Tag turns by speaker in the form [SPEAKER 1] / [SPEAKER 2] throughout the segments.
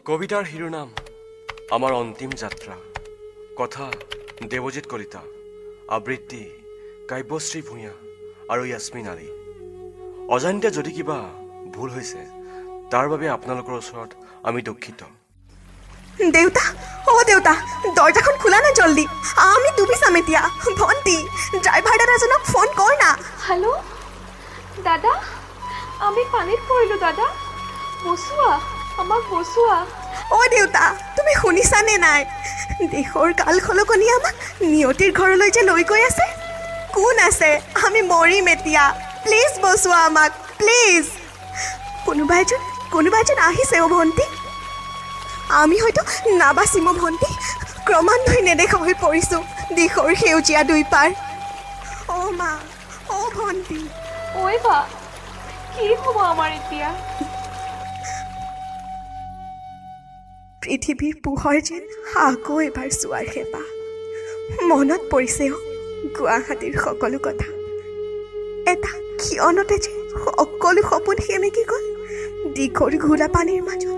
[SPEAKER 1] কবিতাৰ শিৰোনাম আমাৰ অন্তিম যাত্ৰা। কথা দেৱজিৎ কলিতা, আবৃত্তি কাব্যশ্ৰী ভূঞা আৰু ইয়াস্মিন আলী। অজানিতে যদি কিবা ভুল হৈছে তাৰ বাবে আপোনালোকৰ ওচৰত আমি দুখিত।
[SPEAKER 2] দেউতা, ও দেউতা, দরজাখন খোলা না জলদি, আমি ডুবি চাম এতিয়া। ভন্টি, ড্রাইভার দাদাজনক ফোন কৰ না।
[SPEAKER 3] হ্যালো দাদা, আমি পানীত পৰিলোঁ দাদা, বচোৱা, আমাক বচোৱা।
[SPEAKER 2] ও দেউতা, তুমি শুনিছানে নাই? দেশৰ কাল খলকনি আমাক নিয়তিৰ ঘৰলৈ যে লৈ গৈ আছে। কোন আছে? আমি মৰিম এতিয়া। প্লিজ বচোৱা আমাক, প্লিজ। কোনোবা এজন আহিছে অ ভন্টি। আমি হয়তো নাবাচিম ভন্টি, ক্ৰমান্বয়ে নেদেখা হৈ পৰিছোঁ দিশৰ সেউজীয়া দুই পাৰ। অ মা, অ ভন্টি।
[SPEAKER 3] ঐ বা, কি হ'ব আমাৰ এতিয়া?
[SPEAKER 2] পৃথিৱীৰ পোহৰ যেন আকৌ এবাৰ চোৱাৰ হেঁপাহ। মনত পৰিছে অ গুৱাহাটীৰ সকলো কথা। এটা ক্ষণতে যে সকলো সপোন সেমেকি গ'ল দীঘল ঘোলা পানীৰ মাজত।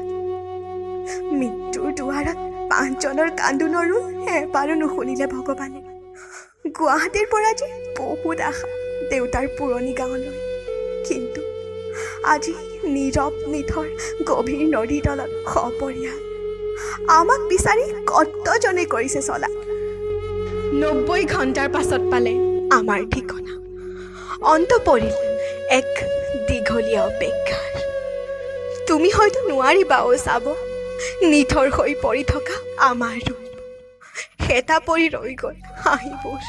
[SPEAKER 2] মৃত্যুৰ দুৱাৰত 5 জনৰ কান্দোনৰ ৰোল এবাৰো নুশুনিলে ভগৱানে। গুৱাহাটীৰ পৰা যে বহুত আশা দেউতাৰ পুৰণি গাঁৱলৈ, কিন্তু আজি নীৰৱ নিথৰ গভীৰ নদীৰ তলত সপৰিয়াল। আমাক বিচাৰি কতজনে কৰিছে চলা। 90 ঘণ্টাৰ পাছত পালে আমাৰ ঠিকনা। অন্ত পৰিল এক দীঘলীয়া অপেক্ষাৰ। তুমি হয়তো নোৱাৰিবা অ চাব নিথৰ হৈ পৰি থকা আমাৰ ৰূপ। হেতা পৰি ৰৈ গ'ল হাঁহিবোৰ।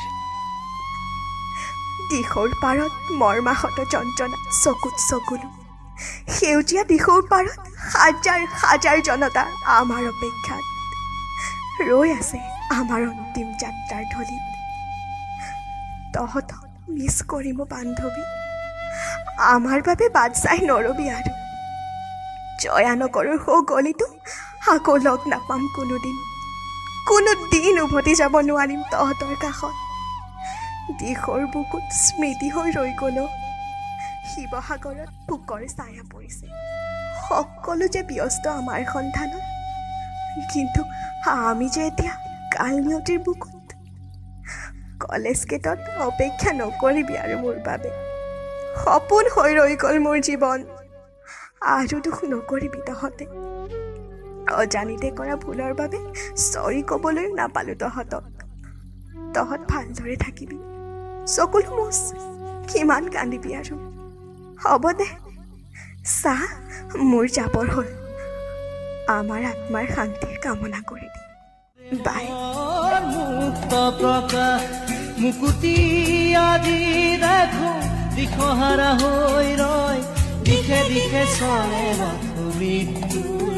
[SPEAKER 2] দিশৰ পাৰত মৰ্মাহত যন্ত্ৰণা চকুত চকুলো। সেউজীয়া দিশৰ পাৰত হাজাৰ হাজাৰ জনতা আমাৰ অপেক্ষাত ৰৈ আছে আমাৰ অন্তিম যাত্ৰাৰ ঢলীত। তহঁতক মিছ কৰিম বান্ধৱী, আমাৰ বাবে বাট চাই নৰবি আৰু। জয়ানগৰৰ সৌ গলিটো আকৌ লগ নাপাম কোনোদিন উভতি যাব নোৱাৰিম তহঁতৰ কাষত। দিশৰ বুকুত স্মৃতি হৈ ৰৈ গ'ল। শিৱসাগৰত পোকৰ ছায়া পৰিছে, সকলো যে ব্যস্ত আমাৰ সন্ধানত, কিন্তু আমি যে এতিয়া কালনিয়তিৰ বুকুত। কলেজ গেটত অপেক্ষা নকৰিবি আৰু মোৰ বাবে, সপোন হৈ ৰৈ গ'ল মোৰ জীৱন। আৰু দুখ নকৰিবি তহঁতে, অজানিতে কৰা ভুলৰ বাবে চৰি ক'বলৈও নাপালোঁ তহঁতক। তহঁত ভালদৰে থাকিবি, চকুলো মুচ, কিমান কান্দিবি আৰু। হ'ব দে, চাহ মোৰ যাবৰ হ'ল, আমাৰ আত্মাৰ শান্তিৰ কামনা কৰি দি বাই।
[SPEAKER 4] মুক্ত প্ৰকাশ মুকুতি আজি দেখো, দিশহাৰা হৈ ৰয় দিশে দিশে চলে মৃত্যুৰ